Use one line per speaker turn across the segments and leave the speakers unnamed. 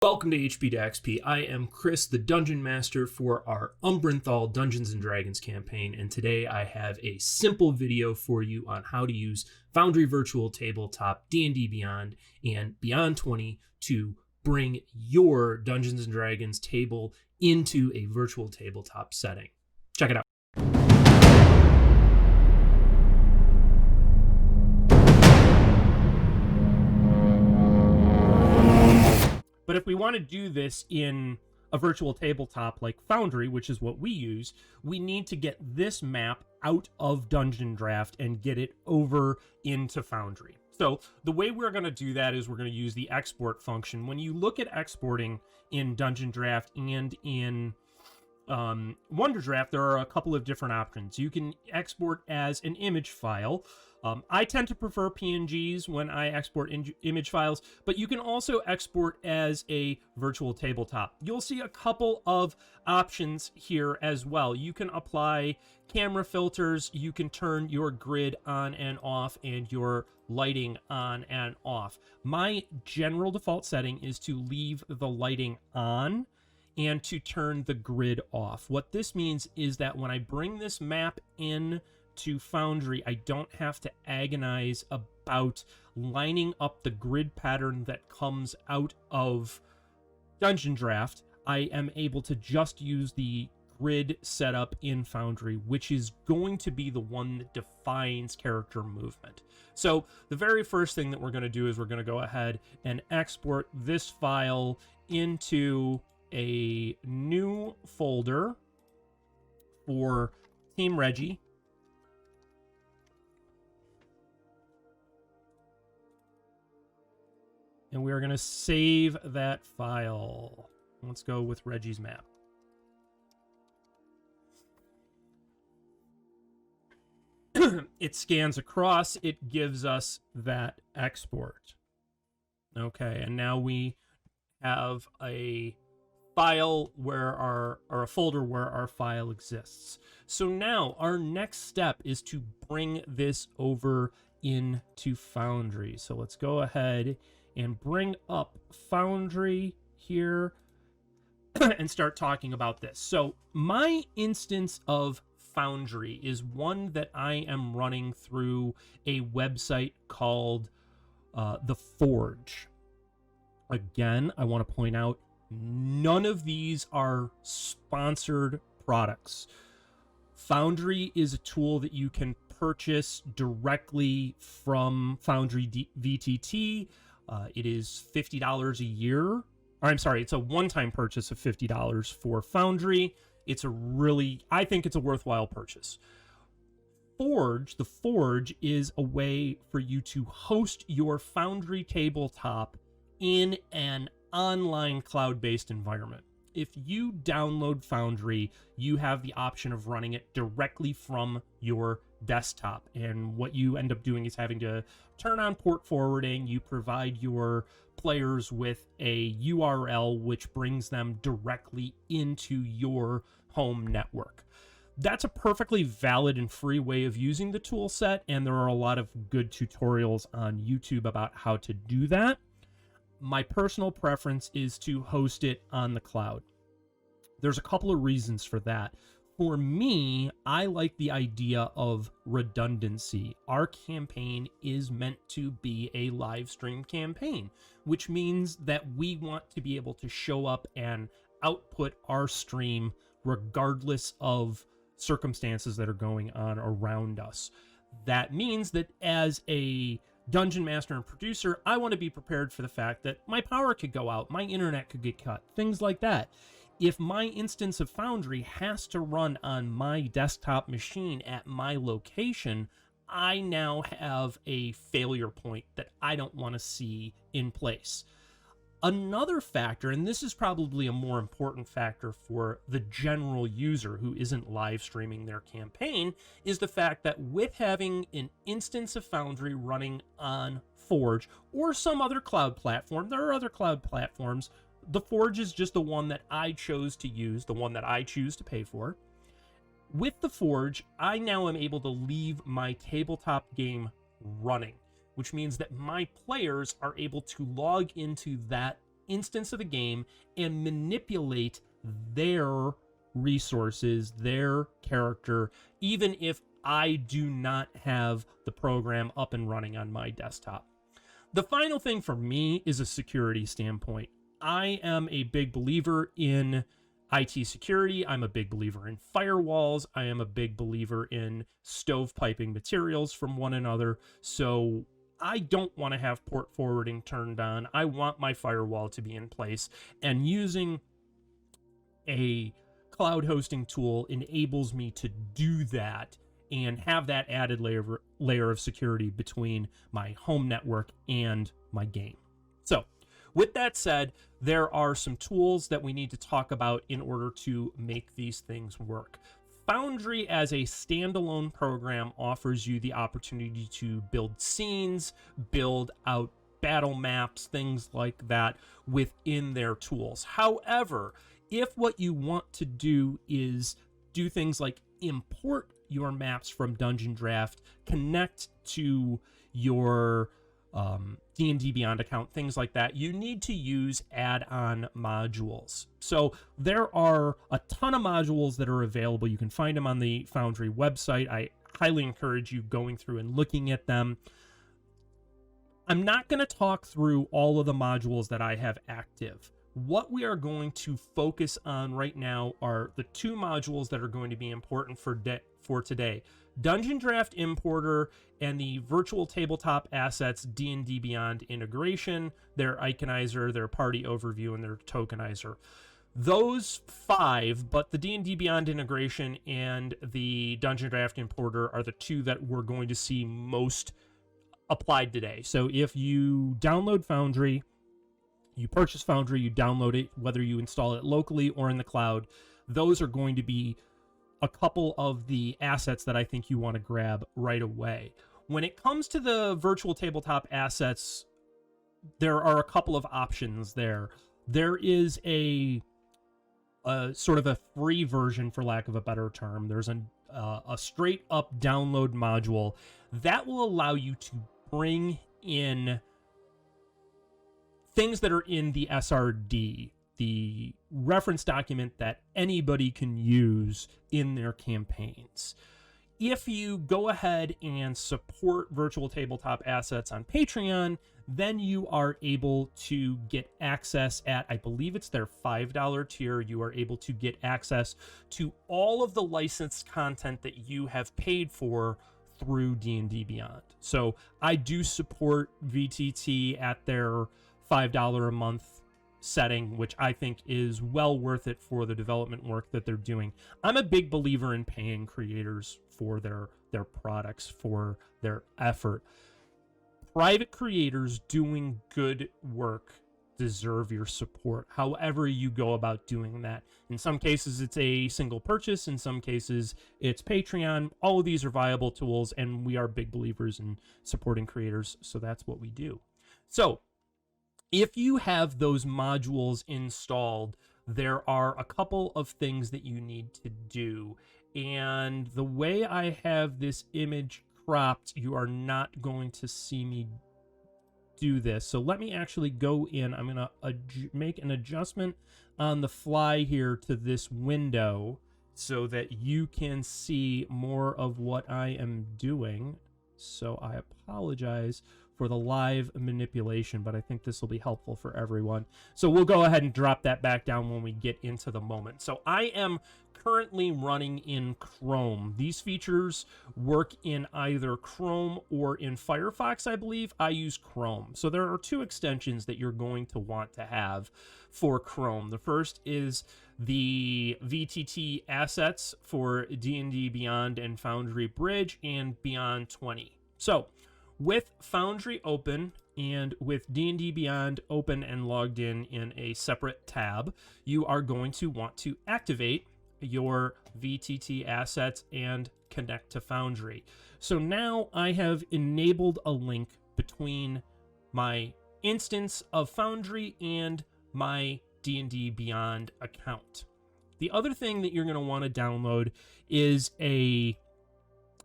Welcome to HP to XP. I am Chris, the Dungeon Master for our Umbranthal Dungeons & Dragons campaign, and today I have a simple video for you on how to use Foundry Virtual Tabletop, D&D Beyond, and Beyond 20 to bring your Dungeons & Dragons table into a virtual tabletop setting. Check it out. But if we want to do this in a virtual tabletop like Foundry, which is what we use, we need to get this map out of DungeonDraft and get it over into Foundry. So the way we're going to do that is we're going to use the export function. When you look at exporting in DungeonDraft and in WonderDraft, there are a couple of different options. You can export as an image file. I tend to prefer PNGs when I export image files, but you can also export as a virtual tabletop. You'll see a couple of options here as well. You can apply camera filters, you can turn your grid on and off, and your lighting on and off. My general default setting is to leave the lighting on and to turn the grid off. What this means is that when I bring this map in to Foundry, I don't have to agonize about lining up the grid pattern that comes out of DungeonDraft. I am able to just use the grid setup in Foundry, which is going to be the one that defines character movement. So the very first thing that we're going to do is we're going to go ahead and export this file into a new folder for Team Reggie. And we are going to save that file. Let's go with Reggie's map. It scans across. It gives us that export. Okay, and now we have a file where or a folder where our file exists. So now our next step is to bring this over into Foundry. So let's go ahead and bring up Foundry here and start talking about this. So my instance of Foundry is one that I am running through a website called The Forge. Again, I want to point out none of these are sponsored products. Foundry is a tool that you can purchase directly from Foundry VTT. It is $50 a year. Or, I'm sorry, it's a one-time purchase of $50 for Foundry. I think it's a worthwhile purchase. The Forge is a way for you to host your Foundry tabletop in an online cloud-based environment. If you download Foundry, you have the option of running it directly from your desktop. And what you end up doing is having to turn on port forwarding. You provide your players with a URL which brings them directly into your home network. That's a perfectly valid and free way of using the tool set, and there are a lot of good tutorials on YouTube about how to do that. My personal preference is to host it on the cloud. There's a couple of reasons for that. For me, I like the idea of redundancy. Our campaign is meant to be a live stream campaign, which means that we want to be able to show up and output our stream regardless of circumstances that are going on around us. That means that as a dungeon master and producer, I want to be prepared for the fact that my power could go out, my internet could get cut, things like that. If my instance of Foundry has to run on my desktop machine at my location, I now have a failure point that I don't want to see in place. Another factor, and this is probably a more important factor for the general user who isn't live streaming their campaign, is the fact that with having an instance of Foundry running on Forge or some other cloud platform, there are other cloud platforms, the Forge is just the one that I chose to use, the one that I choose to pay for. With the Forge, I now am able to leave my tabletop game running, which means that my players are able to log into that instance of the game and manipulate their resources, their character, even if I do not have the program up and running on my desktop. The final thing for me is a security standpoint. I am a big believer in IT security. I'm a big believer in firewalls. I am a big believer in stovepiping materials from one another. So I don't want to have port forwarding turned on. I want my firewall to be in place, and using a cloud hosting tool enables me to do that and have that added layer of security between my home network and my game. So with that said, there are some tools that we need to talk about in order to make these things work. Foundry as a standalone program offers you the opportunity to build scenes, build out battle maps, things like that within their tools. However, if what you want to do is do things like import your maps from DungeonDraft, connect to your D&D Beyond account, things like that, you need to use add-on modules. So there are a ton of modules that are available. You can find them on the Foundry website. I highly encourage you going through and looking at them. I'm not going to talk through all of the modules that I have active. What we are going to focus on right now are the two modules that are going to be important for today. DungeonDraft Importer and the virtual tabletop assets DnD Beyond Integration, their Iconizer, their Party Overview, and their Tokenizer. Those five, but the D&D Beyond Integration and the DungeonDraft Importer are the two that we're going to see most applied today. So if you download Foundry, you purchase Foundry, you download it, whether you install it locally or in the cloud, those are going to be a couple of the assets that I think you want to grab right away. When it comes to the virtual tabletop assets, there are a couple of options there. There is a sort of a free version, for lack of a better term. There's a straight up download module that will allow you to bring in things that are in the SRD, the reference document that anybody can use in their campaigns. If you go ahead and support virtual tabletop assets on Patreon, then you are able to get access at, I believe it's their $5 tier. You are able to get access to all of the licensed content that you have paid for through D&D Beyond. So I do support VTT at their $5 a month setting, which I think is well worth it for the development work that they're doing. I'm a big believer in paying creators for their products, for their effort. Private creators doing good work deserve your support, however you go about doing that. In some cases, it's a single purchase. In some cases, it's Patreon. All of these are viable tools, and we are big believers in supporting creators, so that's what we do. So if you have those modules installed, there are a couple of things that you need to do. And the way I have this image cropped, you are not going to see me do this. So let me actually go in. I'm going to make an adjustment on the fly here to this window so that you can see more of what I am doing. So I apologize for the live manipulation, but I think this will be helpful for everyone. So we'll go ahead and drop that back down when we get into the moment. So I am currently running in Chrome. These features work in either Chrome or in Firefox, I believe. I use Chrome. So there are two extensions that you're going to want to have for Chrome. The first is the VTT assets for D&D Beyond and Foundry Bridge and Beyond 20. So with Foundry open and with D&D Beyond open and logged in a separate tab, you are going to want to activate your VTT assets and connect to Foundry. So now I have enabled a link between my instance of Foundry and my D&D Beyond account. The other thing that you're going to want to download is a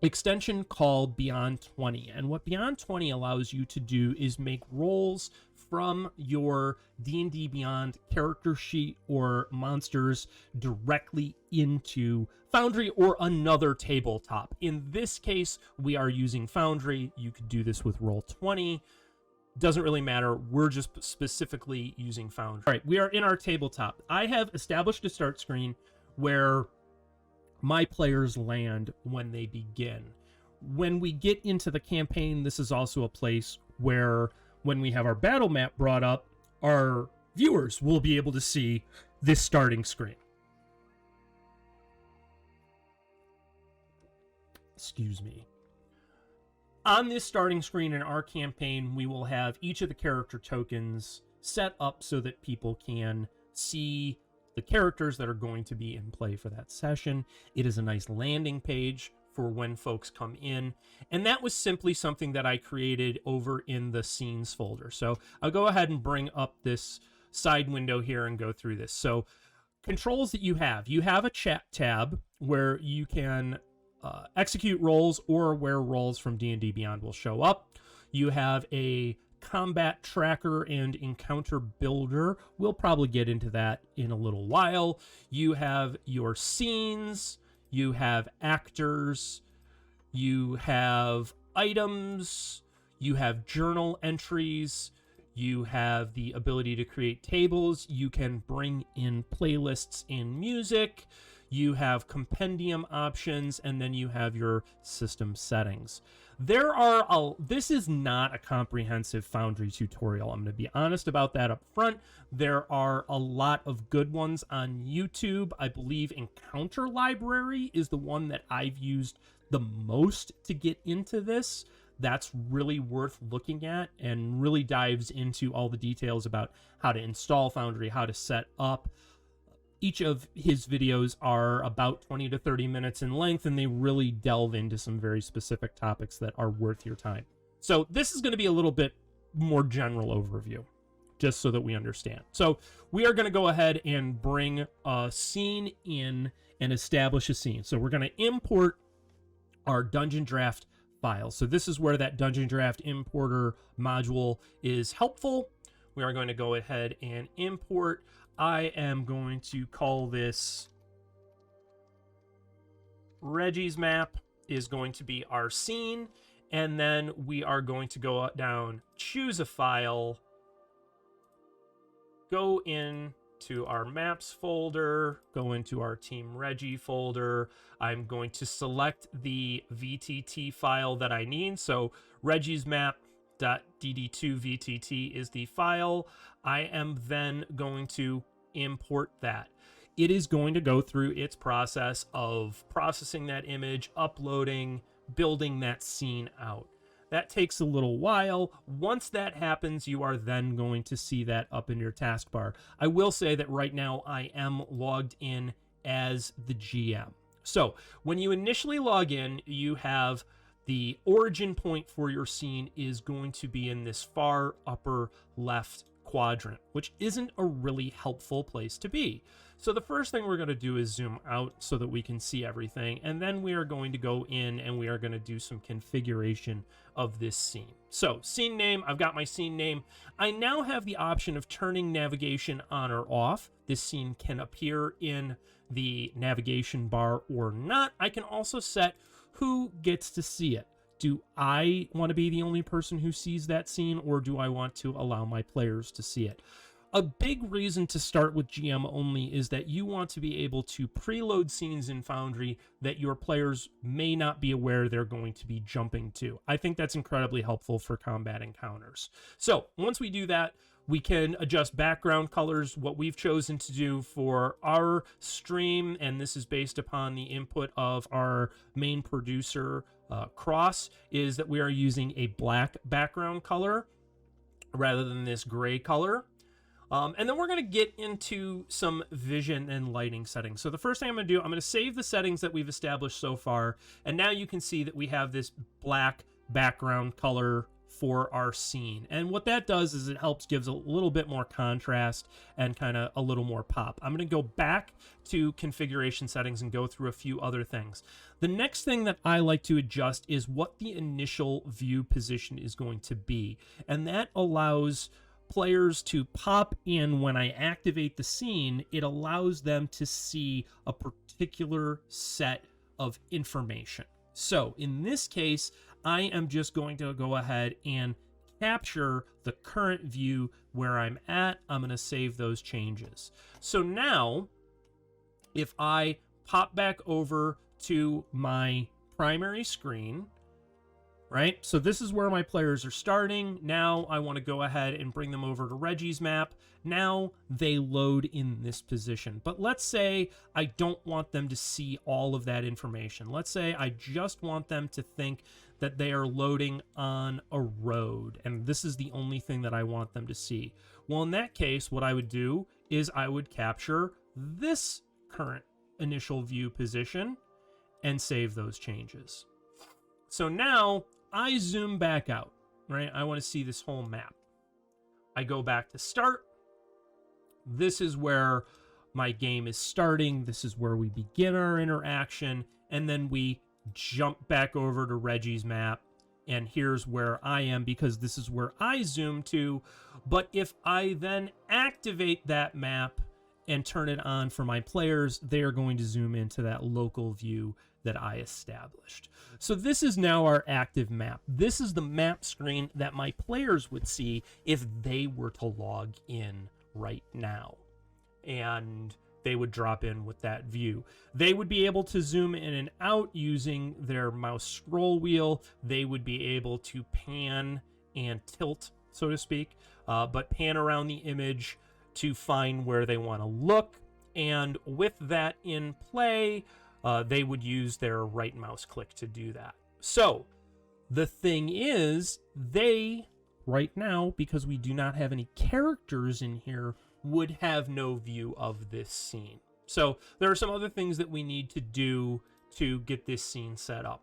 extension called Beyond 20. And what Beyond 20 allows you to do is make rolls from your D&D Beyond character sheet or monsters directly into Foundry or another tabletop. In this case, we are using Foundry. You could do this with Roll20. Doesn't really matter. We're just specifically using Foundry. All right, we are in our tabletop. I have established a start screen where my players land when they begin. When we get into the campaign, this is also a place where when we have our battle map brought up, our viewers will be able to see this starting screen. Excuse me. On this starting screen in our campaign, we will have each of the character tokens set up so that people can see the characters that are going to be in play for that session. It is a nice landing page for when folks come in. And that was simply something that I created over in the scenes folder. So I'll go ahead and bring up this side window here and go through this. So controls that you have a chat tab where you can execute roles or where roles from D&D Beyond will show up. You have a combat tracker and encounter builder. We'll probably get into that in a little while. You have your scenes, you have actors, you have items, you have journal entries, you have the ability to create tables, you can bring in playlists and music, you have compendium options, and then you have your system settings. This is not a comprehensive Foundry tutorial. I'm going to be honest about that up front. There are a lot of good ones on YouTube. I believe Encounter Library is the one that I've used the most to get into this. That's really worth looking at and really dives into all the details about how to install Foundry, how to set up. Each of his videos are about 20 to 30 minutes in length, and they really delve into some very specific topics that are worth your time. So this is going to be a little bit more general overview, just so that we understand. So we are going to go ahead and bring a scene in and establish a scene. So we're going to import our DungeonDraft file. So this is where that DungeonDraft Importer module is helpful. We are going to go ahead and import. I am going to call this Reggie's map is going to be our scene. And then we are going to go down, choose a file, go into our maps folder, go into our Team Reggie folder. I'm going to select the VTT file that I need. So Reggie's map .dd2 VTT is the file. I am then going to import that. It is going to go through its process of processing that image, uploading, building that scene out. That takes a little while. Once that happens, you are then going to see that up in your taskbar. I will say that right now I am logged in as the GM. So when you initially log in, you have the origin point for your scene is going to be in this far upper left quadrant, which isn't a really helpful place to be. So the first thing we're going to do is zoom out so that we can see everything, and then we are going to go in and we are going to do some configuration of this scene. So scene name, I've got my scene name. I now have the option of turning navigation on or off. This scene can appear in the navigation bar or not. I can also set who gets to see it. Do I want to be the only person who sees that scene, or do I want to allow my players to see it? A big reason to start with GM only is that you want to be able to preload scenes in Foundry that your players may not be aware they're going to be jumping to. I think that's incredibly helpful for combat encounters. So once we do that, we can adjust background colors. What we've chosen to do for our stream, and this is based upon the input of our main producer, Cross, is that we are using a black background color rather than this gray color. And then we're going to get into some vision and lighting settings. So the first thing I'm going to do, I'm going to save the settings that we've established so far. And now you can see that we have this black background color for our scene. And what that does is it gives a little bit more contrast and kind of a little more pop. I'm going to go back to configuration settings and go through a few other things. The next thing that I like to adjust is what the initial view position is going to be. And that allows players to pop in when I activate the scene. It allows them to see a particular set of information. So in this case, I am just going to go ahead and capture the current view where I'm at. I'm going to save those changes. So now, if I pop back over to my primary screen, right? So this is where my players are starting. Now I want to go ahead and bring them over to Reggie's map. Now they load in this position. But let's say I don't want them to see all of that information. Let's say I just want them to think that they are loading on a road, and this is the only thing that I want them to see. Well, in that case, what I would do is I would capture this current initial view position and save those changes. So now I zoom back out, right? I want to see this whole map. I go back to start. This is where my game is starting. This is where we begin our interaction, and then we jump back over to Reggie's map, and here's where I am because this is where I zoom to. But if I then activate that map and turn it on for my players, they are going to zoom into that local view that I established. So this is now our active map. This is the map screen that my players would see if they were to log in right now, and they would drop in with that view. They would be able to zoom in and out using their mouse scroll wheel. They would be able to pan and tilt, so to speak, but pan around the image to find where they want to look. And with that in play, they would use their right mouse click to do that. So the thing is, they, right now, because we do not have any characters in here, would have no view of this scene. So there are some other things that we need to do to get this scene set up.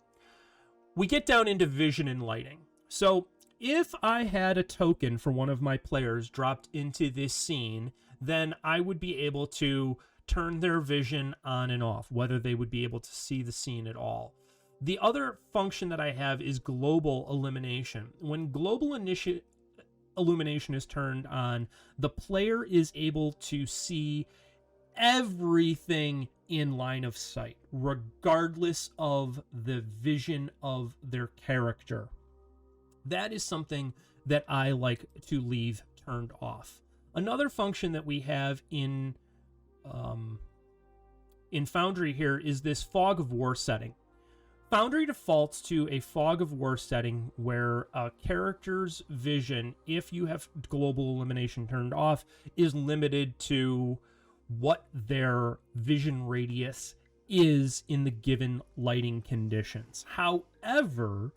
We get down into vision and lighting. So if I had a token for one of my players dropped into this scene, then I would be able to turn their vision on and off, whether they would be able to see the scene at all. The other function that I have is global illumination. When global illumination is turned on, the player is able to see everything in line of sight, regardless of the vision of their character. That is something that I like to leave turned off. Another function that we have in Foundry here is this fog of war setting. Foundry defaults to a fog of war setting where a character's vision, if you have global illumination turned off, is limited to what their vision radius is in the given lighting conditions. However,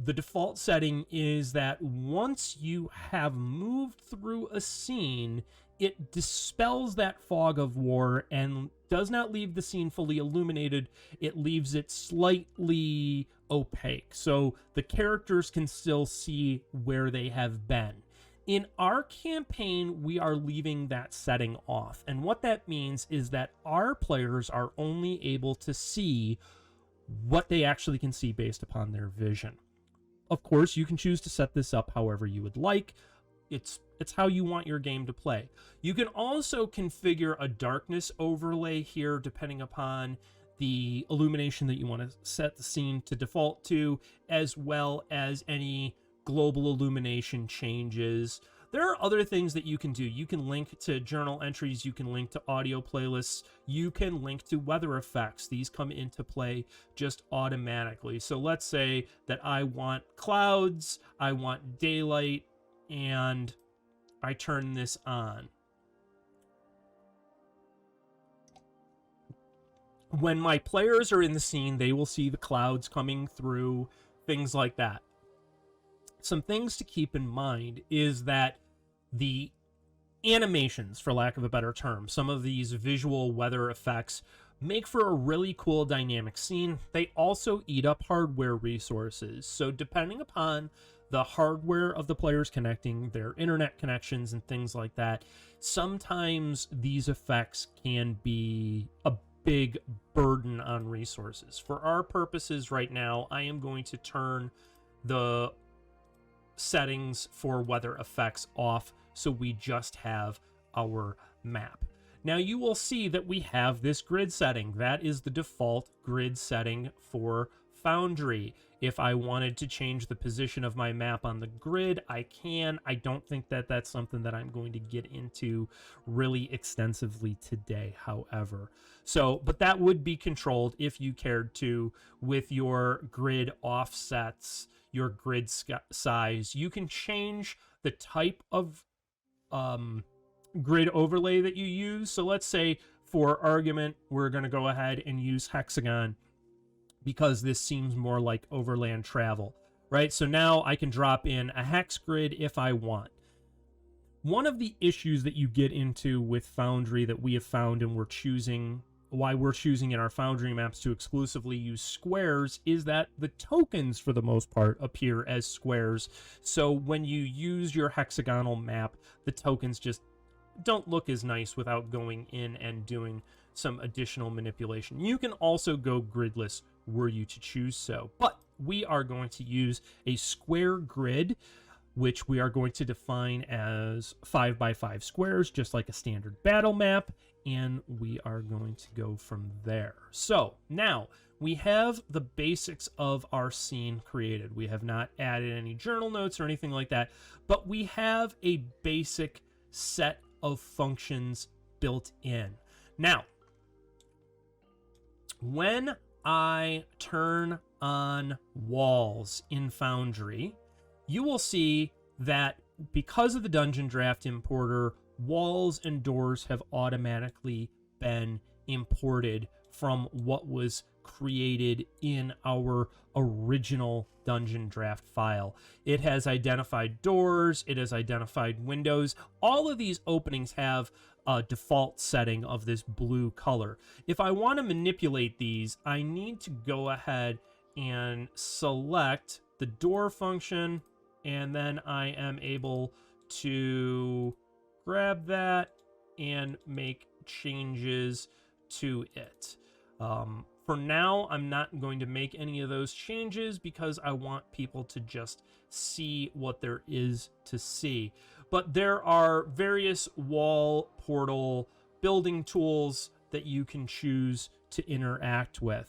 the default setting is that once you have moved through a scene, it dispels that fog of war and does not leave the scene fully illuminated. It leaves it slightly opaque, so the characters can still see where they have been. In our campaign, we are leaving that setting off, and what that means is that our players are only able to see what they actually can see based upon their vision. Of course, you can choose to set this up however you would like. It's how you want your game to play. You can also configure a darkness overlay here depending upon the illumination that you want to set the scene to default to, as well as any global illumination changes. There are other things that you can do. You can link to journal entries, you can link to audio playlists, you can link to weather effects. These come into play just automatically. So let's say that I want clouds, I want daylight, and I turn this on. When my players are in the scene, they will see the clouds coming through, things like that. Some things to keep in mind is that the animations, for lack of a better term, some of these visual weather effects make for a really cool dynamic scene. They also eat up hardware resources. So depending upon the hardware of the players connecting, their internet connections and things like that, sometimes these effects can be a big burden on resources. For our purposes right now, I am going to turn the settings for weather effects off so we just have our map. Now you will see that we have this grid setting. That is the default grid setting for Foundry. If I wanted to change the position of my map on the grid, I can. I don't think that that's something that I'm going to get into really extensively today, however. So, but that would be controlled if you cared to with your grid offsets, your grid size. You can change the type of grid overlay that you use. So let's say for argument, we're going to go ahead and use hexagon because this seems more like overland travel, right? So now I can drop in a hex grid if I want. One of the issues that you get into with Foundry that we have found, and why we're choosing in our Foundry maps to exclusively use squares, is that the tokens for the most part appear as squares. So when you use your hexagonal map, the tokens just don't look as nice without going in and doing some additional manipulation. You can also go gridless were you to choose so, but we are going to use a square grid, which we are going to define as 5x5 squares, just like a standard battle map, and we are going to go from there. So now we have the basics of our scene created. We have not added any journal notes or anything like that, but we have a basic set of functions built in. Now, when I turn on walls in Foundry, you will see that because of the DungeonDraft Importer, walls and doors have automatically been imported from what was created in our original DungeonDraft file. It has identified doors, it has identified windows. All of these openings have a default setting of this blue color. If I want to manipulate these, I need to go ahead and select the door function, and then I am able to grab that and make changes to it. For now, I'm not going to make any of those changes because I want people to just see what there is to see. But there are various wall, portal, building tools that you can choose to interact with.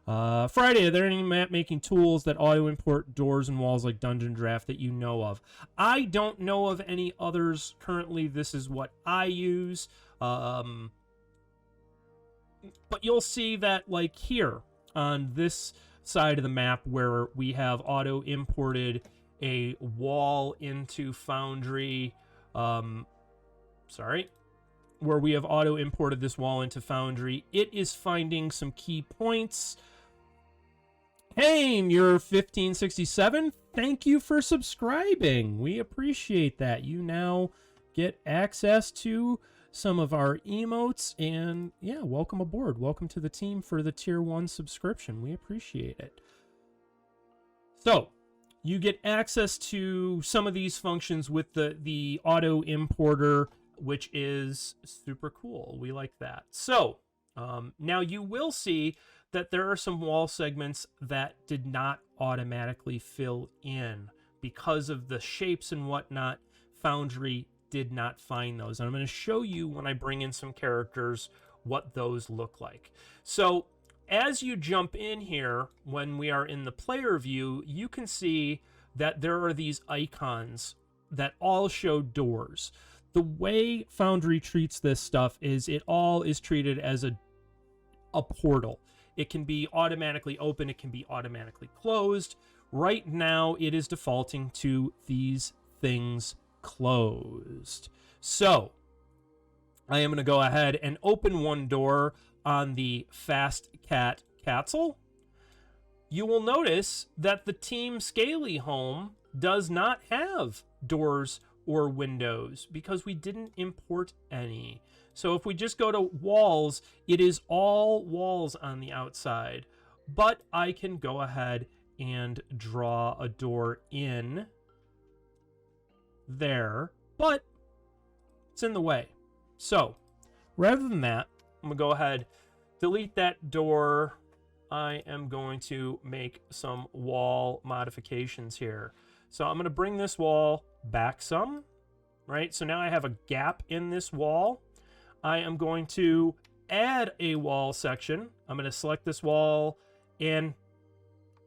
Friday, are there any map-making tools that auto-import doors and walls like DungeonDraft that you know of? I don't know of any others currently. This is what I use. But you'll see that, like here, on this side of the map where we have auto-imported a wall into Foundry, where we have auto-imported this wall into Foundry, it is finding some key points. Hey, you're 1567. Thank you for subscribing. We appreciate that. You now get access to some of our emotes, and yeah, welcome aboard. Welcome to the team for the tier 1 subscription. We appreciate it. So you get access to some of these functions with the auto importer, which is super cool. We like that. So now you will see that there are some wall segments that did not automatically fill in because of the shapes and whatnot. Foundry did not find those. And I'm going to show you when I bring in some characters what those look like. So as you jump in here, when we are in the player view, you can see that there are these icons that all show doors. The way Foundry treats this stuff is it all is treated as a portal. It can be automatically open, it can be automatically closed. Right now, it is defaulting to these things closed. So I am going to go ahead and open one door on the Fast Cat Castle. You will notice that the Team Scaly home does not have doors or windows because we didn't import any. So if we just go to walls, it is all walls on the outside. But I can go ahead and draw a door in there, but it's in the way. So rather than that, I'm gonna go ahead, delete that door. I am going to make some wall modifications here. So I'm gonna bring this wall back some, right? So now I have a gap in this wall. I am going to add a wall section. I'm gonna select this wall and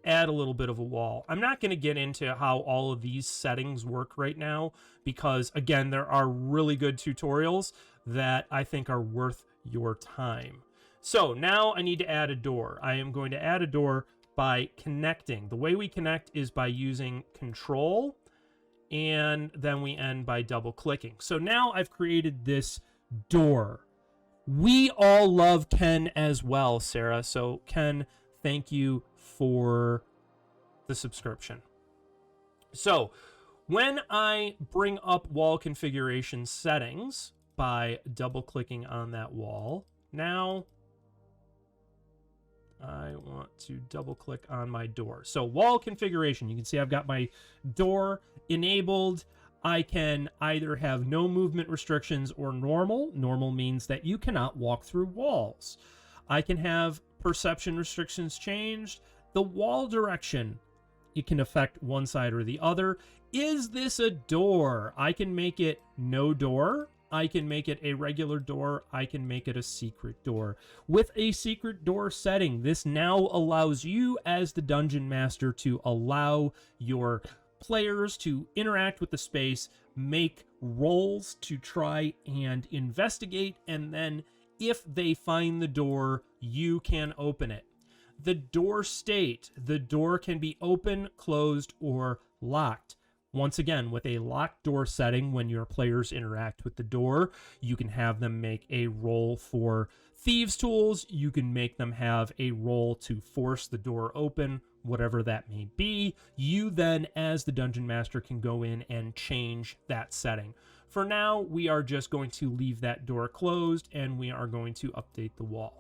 add a little bit of a wall. I'm not going to get into how all of these settings work right now because, again, there are really good tutorials that I think are worth your time. So now I need to add a door. I am going to add a door by connecting. The way we connect is by using Control, and then we end by double clicking. So now I've created this door. We all love Ken as well, Sarah. So Ken, thank you for the subscription. So when I bring up wall configuration settings by double clicking on that wall, now I want to double click on my door. So wall configuration, you can see I've got my door enabled. I can either have no movement restrictions or normal. Normal means that you cannot walk through walls. I can have perception restrictions changed. The wall direction, it can affect one side or the other. Is this a door? I can make it no door. I can make it a regular door. I can make it a secret door. With a secret door setting, this now allows you as the dungeon master to allow your players to interact with the space, make rolls to try and investigate, and then if they find the door, you can open it. The door state, the door can be open, closed, or locked. Once again, with a locked door setting, when your players interact with the door, you can have them make a roll for thieves' tools. You can make them have a roll to force the door open, whatever that may be. You then, as the dungeon master, can go in and change that setting. For now, we are just going to leave that door closed, and we are going to update the wall.